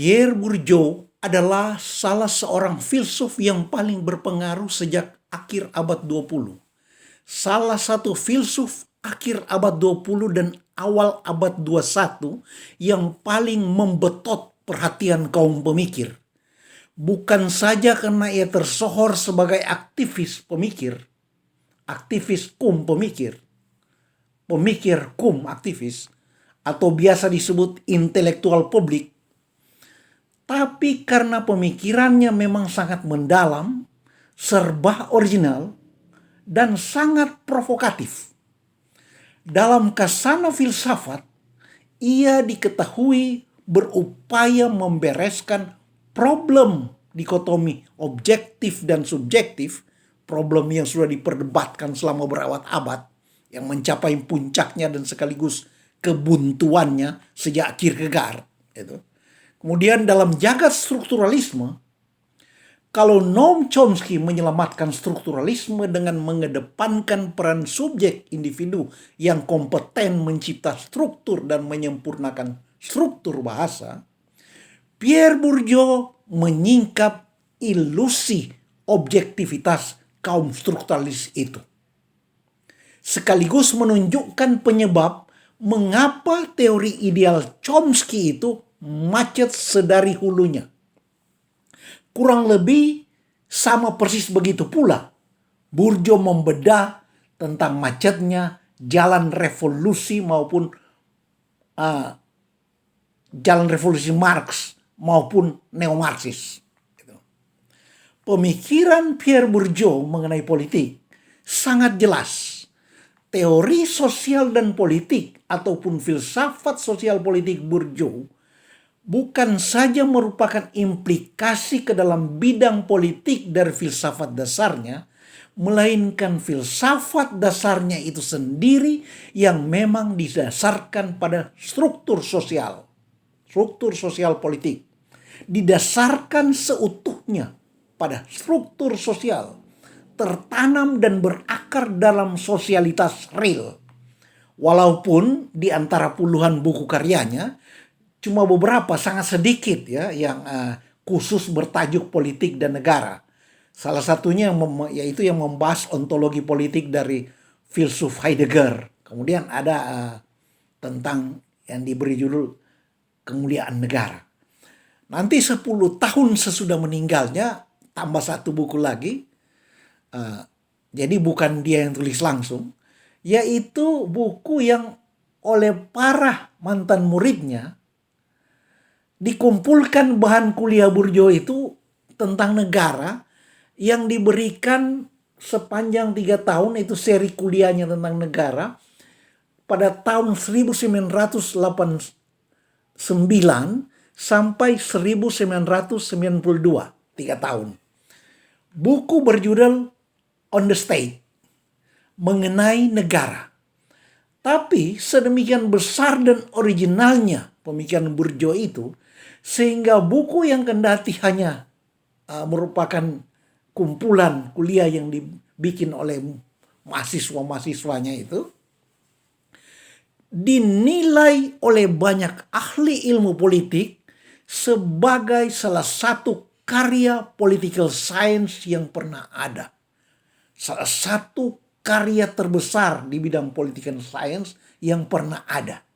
Pierre Bourdieu adalah salah seorang filsuf yang paling berpengaruh sejak akhir abad 20. Salah satu filsuf akhir abad 20 dan awal abad 21 yang paling membetot perhatian kaum pemikir. Bukan saja karena ia tersohor sebagai aktivis pemikir, aktivis pemikir aktivis, atau biasa disebut intelektual publik, tapi karena pemikirannya memang sangat mendalam, serba original, dan sangat provokatif. Dalam kasana filsafat, ia diketahui berupaya membereskan problem dikotomi objektif dan subjektif, problem yang sudah diperdebatkan selama berabad-abad, yang mencapai puncaknya dan sekaligus kebuntuannya sejak Kierkegaard. Kemudian dalam jagat strukturalisme, kalau Noam Chomsky menyelamatkan strukturalisme dengan mengedepankan peran subjek individu yang kompeten mencipta struktur dan menyempurnakan struktur bahasa, Pierre Bourdieu menyingkap ilusi objektivitas kaum strukturalis itu, sekaligus menunjukkan penyebab mengapa teori ideal Chomsky itu macet sedari hulunya. Kurang lebih sama persis begitu pula Bourdieu membedah tentang macetnya jalan revolusi maupun jalan revolusi Marx maupun neo-Marxis. Pemikiran Pierre Bourdieu mengenai politik sangat jelas. Teori sosial dan politik ataupun filsafat sosial politik Bourdieu bukan saja merupakan implikasi ke dalam bidang politik dari filsafat dasarnya, melainkan filsafat dasarnya itu sendiri yang memang didasarkan pada struktur sosial politik, didasarkan seutuhnya pada struktur sosial, tertanam dan berakar dalam sosialitas real. Walaupun di antara puluhan buku karyanya, cuma beberapa sangat sedikit ya yang khusus bertajuk politik dan negara. Salah satunya yaitu yang membahas ontologi politik dari filsuf Heidegger. Kemudian ada tentang yang diberi judul Kemuliaan Negara. Nanti 10 tahun sesudah meninggalnya tambah satu buku lagi. Jadi bukan dia yang tulis langsung, yaitu buku yang oleh para mantan muridnya dikumpulkan bahan kuliah Bourdieu itu tentang negara yang diberikan sepanjang 3 tahun, itu seri kuliahnya tentang negara pada tahun 1989 sampai 1992, 3 tahun. Buku berjudul On the State, mengenai negara. Tapi sedemikian besar dan originalnya pemikiran Bourdieu itu, sehingga buku yang kendati hanya merupakan kumpulan kuliah yang dibikin oleh mahasiswa-mahasiswanya itu, dinilai oleh banyak ahli ilmu politik sebagai salah satu karya political science yang pernah ada. Salah satu karya terbesar di bidang political science yang pernah ada.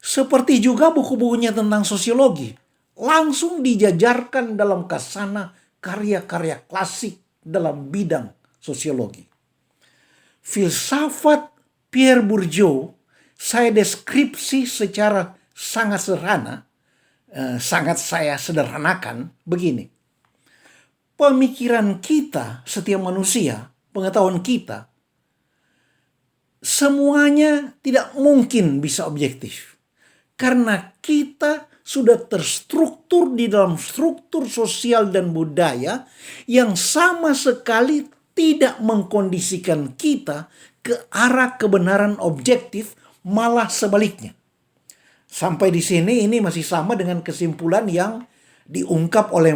Seperti juga buku-bukunya tentang sosiologi, langsung dijajarkan dalam kasana karya-karya klasik dalam bidang sosiologi. Filsafat Pierre Bourdieu saya deskripsi secara sangat sederhana, sangat saya sederhanakan begini. Pemikiran kita, setiap manusia, pengetahuan kita, semuanya tidak mungkin bisa objektif. Karena kita sudah terstruktur di dalam struktur sosial dan budaya yang sama sekali tidak mengkondisikan kita ke arah kebenaran objektif, malah sebaliknya. Sampai di sini ini masih sama dengan kesimpulan yang diungkap oleh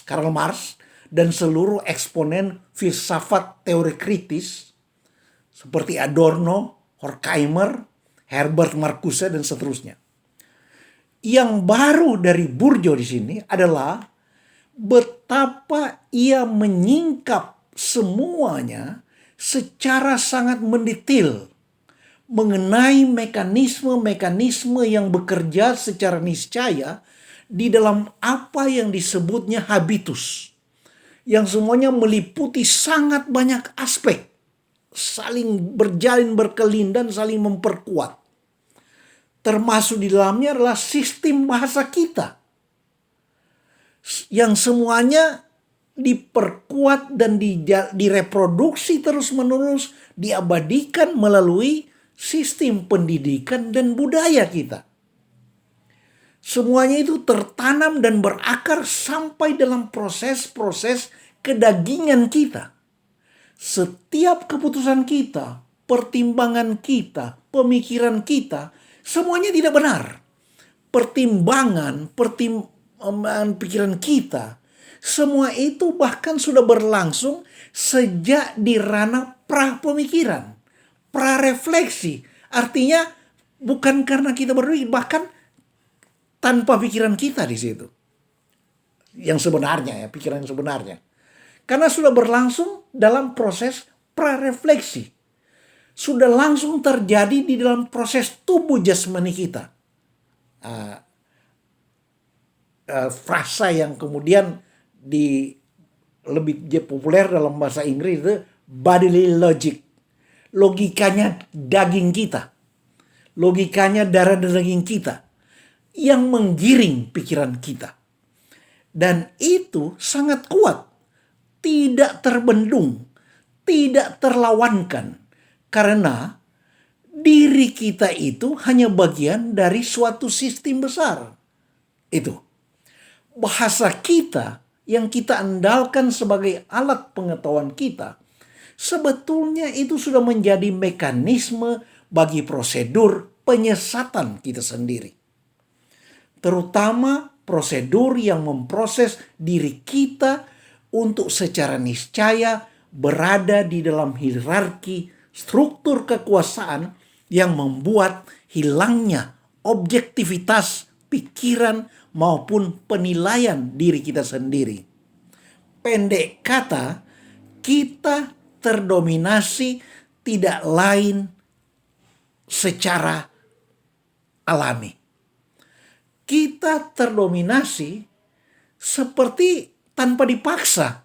Karl Marx dan seluruh eksponen filsafat teori kritis seperti Adorno, Horkheimer, Herbert Marcuse dan seterusnya. Yang baru dari Bourdieu di sini adalah betapa ia menyingkap semuanya secara sangat mendetail mengenai mekanisme-mekanisme yang bekerja secara niscaya di dalam apa yang disebutnya habitus. Yang semuanya meliputi sangat banyak aspek, saling berjalin berkelindan, saling memperkuat. Termasuk di dalamnya adalah sistem bahasa kita, yang semuanya diperkuat dan direproduksi terus-menerus, diabadikan melalui sistem pendidikan dan budaya kita. Semuanya itu tertanam dan berakar sampai dalam proses-proses kedagingan kita. Setiap keputusan kita, pertimbangan kita, pemikiran kita, semuanya tidak benar. Pertimbangan pikiran kita, semua itu bahkan sudah berlangsung sejak di ranah pra-pemikiran, pra-refleksi. Artinya bukan karena kita berpikir, bahkan tanpa pikiran kita di situ. Yang sebenarnya ya, pikiran yang sebenarnya. Karena sudah berlangsung dalam proses pra-refleksi. Sudah langsung terjadi di dalam proses tubuh jasmani kita. Frasa yang kemudian lebih populer dalam bahasa Inggris itu bodily logic. Logikanya daging kita. Logikanya darah dan daging kita yang menggiring pikiran kita. Dan itu sangat kuat. Tidak terbendung, tidak terlawankan. Karena diri kita itu hanya bagian dari suatu sistem besar. Itu. Bahasa kita yang kita andalkan sebagai alat pengetahuan kita, sebetulnya itu sudah menjadi mekanisme bagi prosedur penyesatan kita sendiri. Terutama prosedur yang memproses diri kita untuk secara niscaya berada di dalam hierarki struktur kekuasaan yang membuat hilangnya objektivitas pikiran maupun penilaian diri kita sendiri. Pendek kata, kita terdominasi tidak lain secara alami. Kita terdominasi seperti tanpa dipaksa.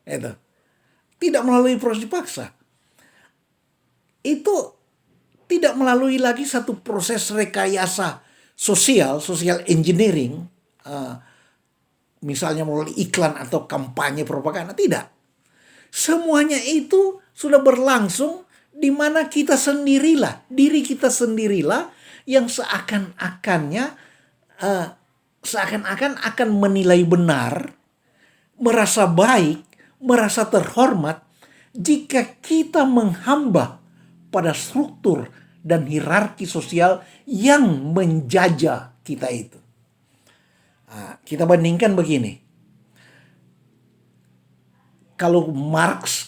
Itu. Tidak melalui proses dipaksa. Itu tidak melalui lagi satu proses rekayasa social engineering. Misalnya melalui iklan atau kampanye propaganda. Tidak. Semuanya itu sudah berlangsung di mana kita sendirilah, diri kita sendirilah yang seakan-akan akan menilai benar, merasa baik, merasa terhormat jika kita menghamba pada struktur dan hierarki sosial yang menjajah kita itu. Kita bandingkan begini. Kalau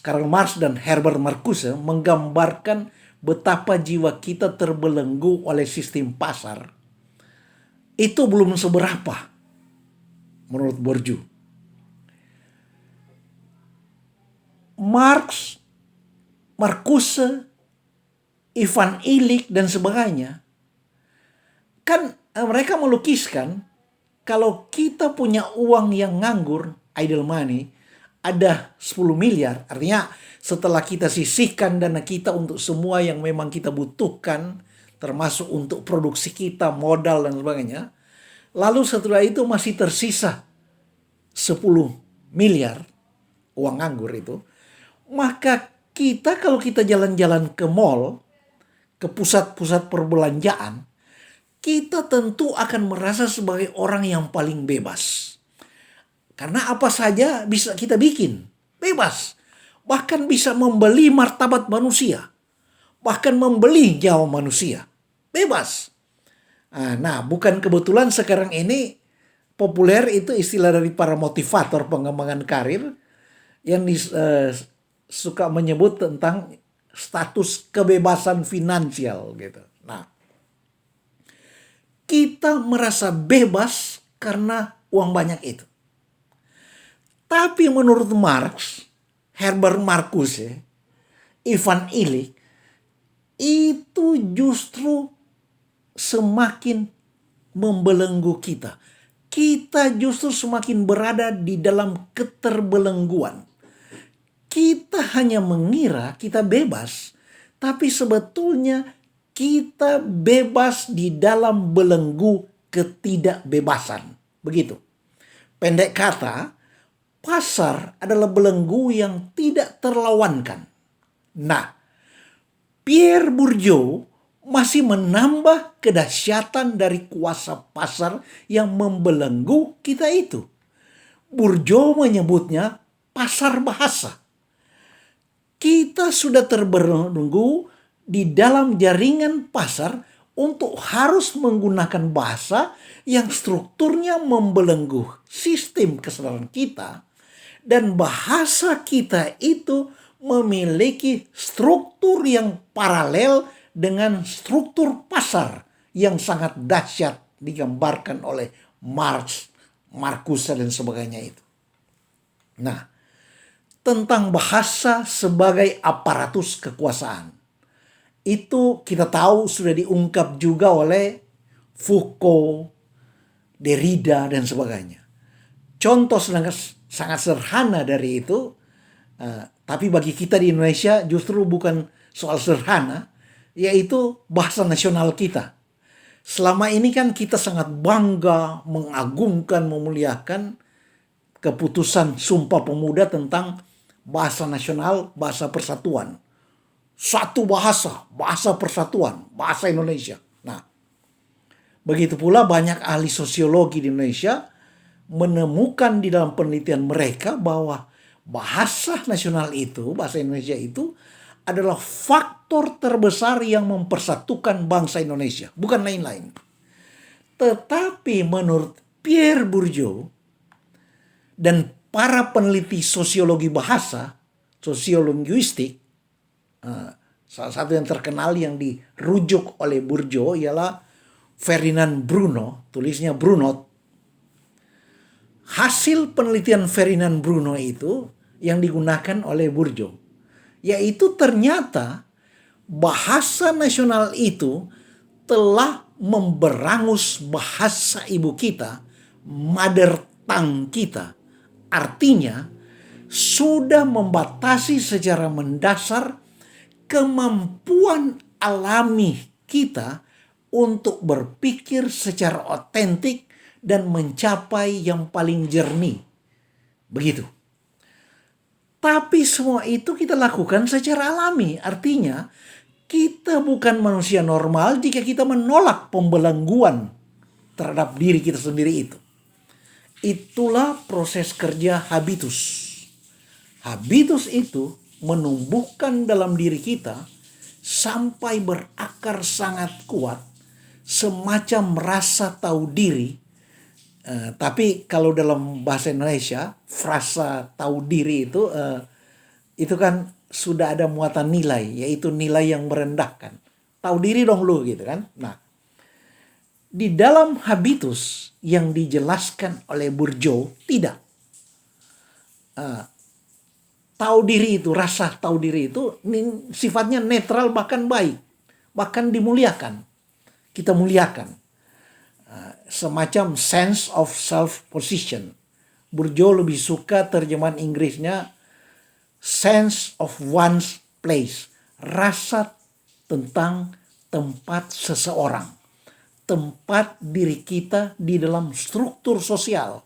Karl Marx dan Herbert Marcuse menggambarkan betapa jiwa kita terbelenggu oleh sistem pasar, itu belum seberapa menurut Bourdieu. Marx, Marcuse, Ivan Illich dan sebagainya, kan mereka melukiskan kalau kita punya uang yang nganggur, idle money, ada 10 miliar, artinya setelah kita sisihkan dana kita untuk semua yang memang kita butuhkan, termasuk untuk produksi kita, modal dan sebagainya, lalu setelah itu masih tersisa 10 miliar uang nganggur itu, maka kita kalau kita jalan-jalan ke mall, ke pusat-pusat perbelanjaan, kita tentu akan merasa sebagai orang yang paling bebas. Karena apa saja bisa kita bikin. Bebas. Bahkan bisa membeli martabat manusia. Bahkan membeli nyawa manusia. Bebas. Nah, bukan kebetulan sekarang ini populer itu istilah dari para motivator pengembangan karir yang suka menyebut tentang status kebebasan finansial gitu. Nah, kita merasa bebas karena uang banyak itu. Tapi menurut Marx, Herbert Marcuse, Ivan Illich, itu justru semakin membelenggu kita. Kita justru semakin berada di dalam keterbelengguan. Kita hanya mengira kita bebas, tapi sebetulnya kita bebas di dalam belenggu ketidakbebasan. Begitu. Pendek kata, pasar adalah belenggu yang tidak terlawankan. Nah, Pierre Bourdieu masih menambah kedahsyatan dari kuasa pasar yang membelenggu kita itu. Bourdieu menyebutnya pasar bahasa. Kita sudah terbelenggu di dalam jaringan pasar untuk harus menggunakan bahasa yang strukturnya membelenggu sistem kesadaran kita, dan bahasa kita itu memiliki struktur yang paralel dengan struktur pasar yang sangat dahsyat digambarkan oleh Marx, Marcuse dan sebagainya itu. Nah, tentang bahasa sebagai aparatus kekuasaan, itu kita tahu sudah diungkap juga oleh Foucault, Derrida dan sebagainya. Contoh sangat sederhana dari itu, tapi bagi kita di Indonesia justru bukan soal sederhana, yaitu bahasa nasional kita. Selama ini kan kita sangat bangga, mengagungkan, memuliakan keputusan Sumpah Pemuda tentang bahasa nasional, bahasa persatuan. Satu bahasa, bahasa persatuan, bahasa Indonesia. Nah, begitu pula banyak ahli sosiologi di Indonesia menemukan di dalam penelitian mereka bahwa bahasa nasional itu, bahasa Indonesia itu adalah faktor terbesar yang mempersatukan bangsa Indonesia, bukan lain-lain. Tetapi menurut Pierre Bourdieu dan para peneliti sosiologi bahasa, sosiolinguistik, salah satu yang terkenal yang dirujuk oleh Bourdieu ialah Ferdinand Bruno, tulisnya Brunot. Hasil penelitian Ferdinand Bruno itu yang digunakan oleh Bourdieu, yaitu ternyata bahasa nasional itu telah memberangus bahasa ibu kita, mother tongue kita. Artinya, sudah membatasi secara mendasar kemampuan alami kita untuk berpikir secara otentik dan mencapai yang paling jernih. Begitu. Tapi semua itu kita lakukan secara alami. Artinya, kita bukan manusia normal jika kita menolak pembelengguan terhadap diri kita sendiri itu. Itulah proses kerja habitus. Habitus itu menumbuhkan dalam diri kita sampai berakar sangat kuat, semacam rasa tahu diri. Tapi kalau dalam bahasa Indonesia, frasa tahu diri itu kan sudah ada muatan nilai, yaitu nilai yang merendahkan. Tahu diri dong lu gitu kan. Nah, di dalam habitus yang dijelaskan oleh Bourdieu tidak. Tahu diri itu, rasa tahu diri itu sifatnya netral bahkan baik, bahkan dimuliakan. Kita muliakan. Semacam sense of self-position. Bourdieu lebih suka terjemahan Inggrisnya sense of one's place. Rasa tentang tempat seseorang. Tempat diri kita di dalam struktur sosial.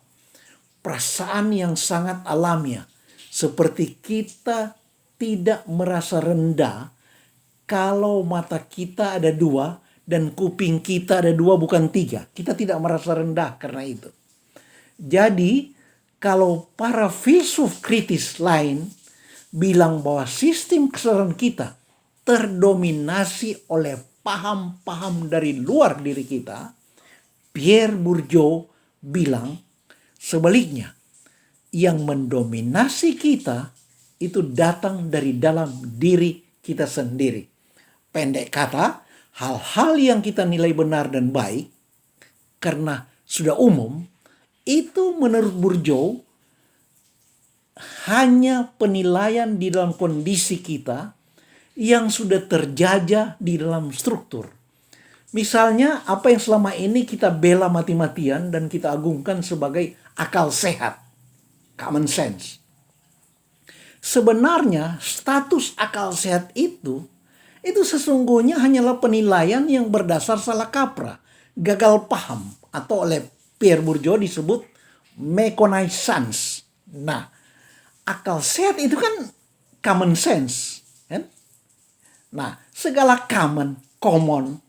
Perasaan yang sangat alamiah. Seperti kita tidak merasa rendah kalau mata kita ada dua dan kuping kita ada dua bukan tiga. Kita tidak merasa rendah karena itu. Jadi kalau para filsuf kritis lain bilang bahwa sistem kesadaran kita terdominasi oleh paham-paham dari luar diri kita, Pierre Bourdieu bilang sebaliknya. Yang mendominasi kita itu datang dari dalam diri kita sendiri. Pendek kata, hal-hal yang kita nilai benar dan baik karena sudah umum, itu menurut Bourdieu hanya penilaian di dalam kondisi kita yang sudah terjajah di dalam struktur. Misalnya apa yang selama ini kita bela mati-matian dan kita agungkan sebagai akal sehat, common sense. Sebenarnya status akal sehat itu sesungguhnya hanyalah penilaian yang berdasar salah kaprah, gagal paham, atau oleh Pierre Bourdieu disebut méconnaissance. Nah, akal sehat itu kan common sense, kan? Nah, segala common,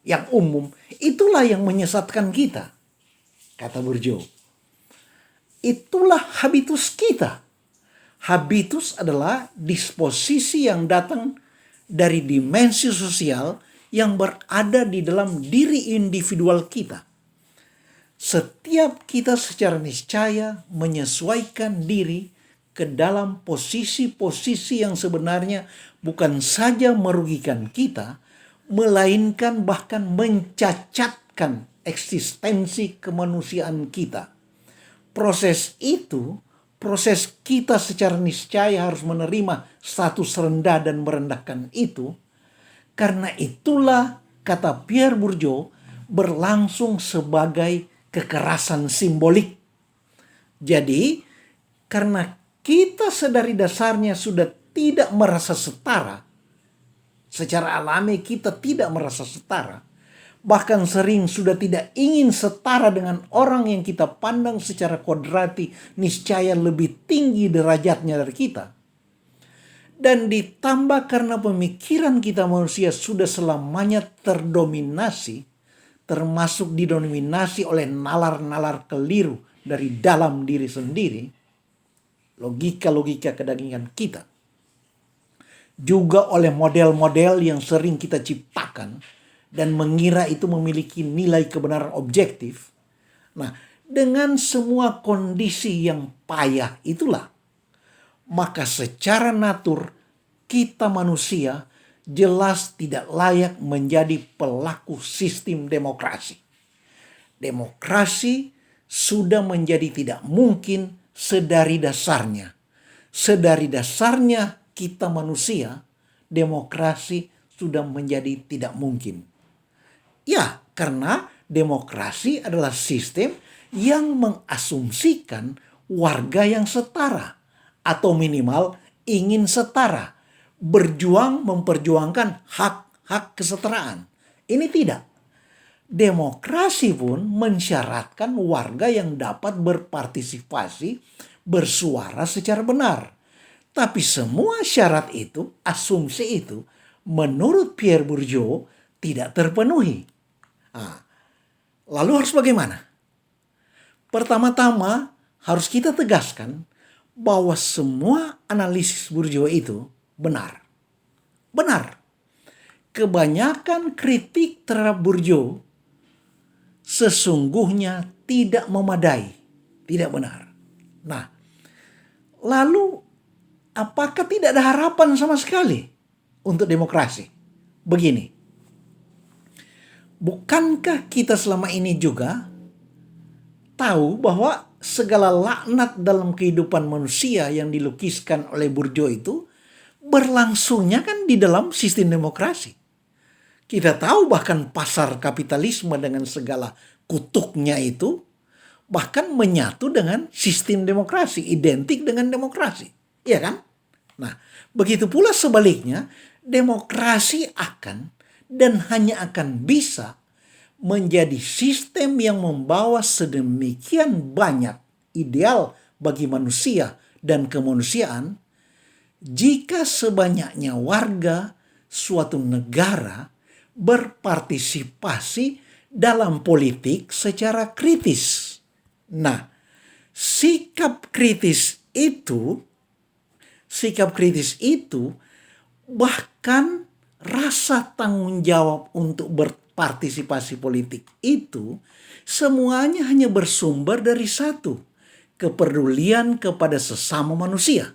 yang umum, itulah yang menyesatkan kita, kata Bourdieu. Itulah habitus kita. Habitus adalah disposisi yang datang dari dimensi sosial yang berada di dalam diri individual kita. Setiap kita secara niscaya menyesuaikan diri ke dalam posisi-posisi yang sebenarnya bukan saja merugikan kita, melainkan bahkan mencacatkan eksistensi kemanusiaan kita. Proses kita secara niscaya harus menerima status rendah dan merendahkan itu. Karena itulah, kata Pierre Bourdieu, berlangsung sebagai kekerasan simbolik. Jadi, karena kita sedari dasarnya sudah tidak merasa setara, secara alami kita tidak merasa setara, bahkan sering sudah tidak ingin setara dengan orang yang kita pandang secara kodrati niscaya lebih tinggi derajatnya dari kita. Dan ditambah karena pemikiran kita manusia sudah selamanya terdominasi, termasuk didominasi oleh nalar-nalar keliru dari dalam diri sendiri, logika-logika kedagingan kita, juga oleh model-model yang sering kita ciptakan dan mengira itu memiliki nilai kebenaran objektif. Nah, dengan semua kondisi yang payah itulah, maka secara natur kita manusia jelas tidak layak menjadi pelaku sistem demokrasi. Demokrasi sudah menjadi tidak mungkin sedari dasarnya. Sedari dasarnya kita manusia, demokrasi sudah menjadi tidak mungkin. Ya, karena demokrasi adalah sistem yang mengasumsikan warga yang setara, atau minimal ingin setara, berjuang memperjuangkan hak-hak kesetaraan. Ini tidak. Demokrasi pun mensyaratkan warga yang dapat berpartisipasi, bersuara secara benar. Tapi semua syarat itu, asumsi itu, menurut Pierre Bourdieu tidak terpenuhi. Lalu harus bagaimana? Pertama-tama harus kita tegaskan bahwa semua analisis Bourdieu itu benar. Benar. Kebanyakan kritik terhadap Bourdieu sesungguhnya tidak memadai, tidak benar. Nah, lalu apakah tidak ada harapan sama sekali untuk demokrasi? Begini, bukankah kita selama ini juga tahu bahwa segala laknat dalam kehidupan manusia yang dilukiskan oleh Bourdieu itu berlangsungnya kan di dalam sistem demokrasi. Kita tahu bahkan pasar kapitalisme dengan segala kutuknya itu bahkan menyatu dengan sistem demokrasi, identik dengan demokrasi. Iya kan? Nah, begitu pula sebaliknya, demokrasi akan dan hanya akan bisa menjadi sistem yang membawa sedemikian banyak ideal bagi manusia dan kemanusiaan jika sebanyaknya warga suatu negara berpartisipasi dalam politik secara kritis. Nah, sikap kritis itu bahkan rasa tanggung jawab untuk berpartisipasi politik itu semuanya hanya bersumber dari satu, kepedulian kepada sesama manusia,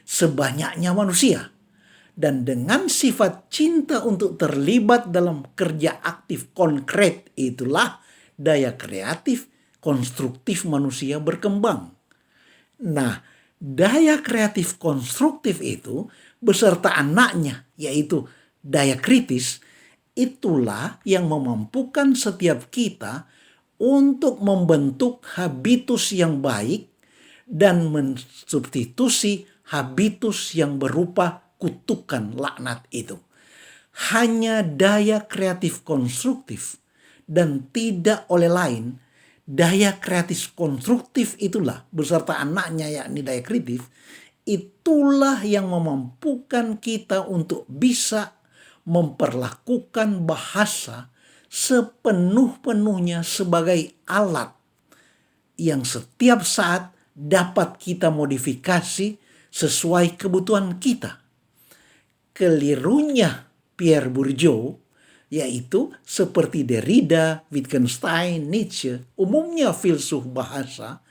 sebanyaknya manusia. Dan dengan sifat cinta untuk terlibat dalam kerja aktif konkret itulah daya kreatif, konstruktif manusia berkembang. Nah, daya kreatif konstruktif itu beserta anaknya, yaitu daya kritis, itulah yang memampukan setiap kita untuk membentuk habitus yang baik dan mensubstitusi habitus yang berupa kutukan laknat itu. Hanya daya kreatif konstruktif dan tidak oleh lain, daya kreatif konstruktif itulah beserta anaknya yakni daya kritis, itulah yang memampukan kita untuk bisa memperlakukan bahasa sepenuh-penuhnya sebagai alat yang setiap saat dapat kita modifikasi sesuai kebutuhan kita. Kelirunya Pierre Bourdieu, yaitu seperti Derrida, Wittgenstein, Nietzsche, umumnya filsuf bahasa,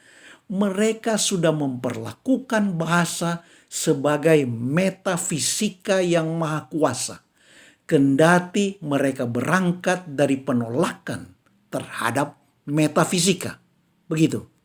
mereka sudah memperlakukan bahasa sebagai metafisika yang maha kuasa, kendati mereka berangkat dari penolakan terhadap metafisika. Begitu.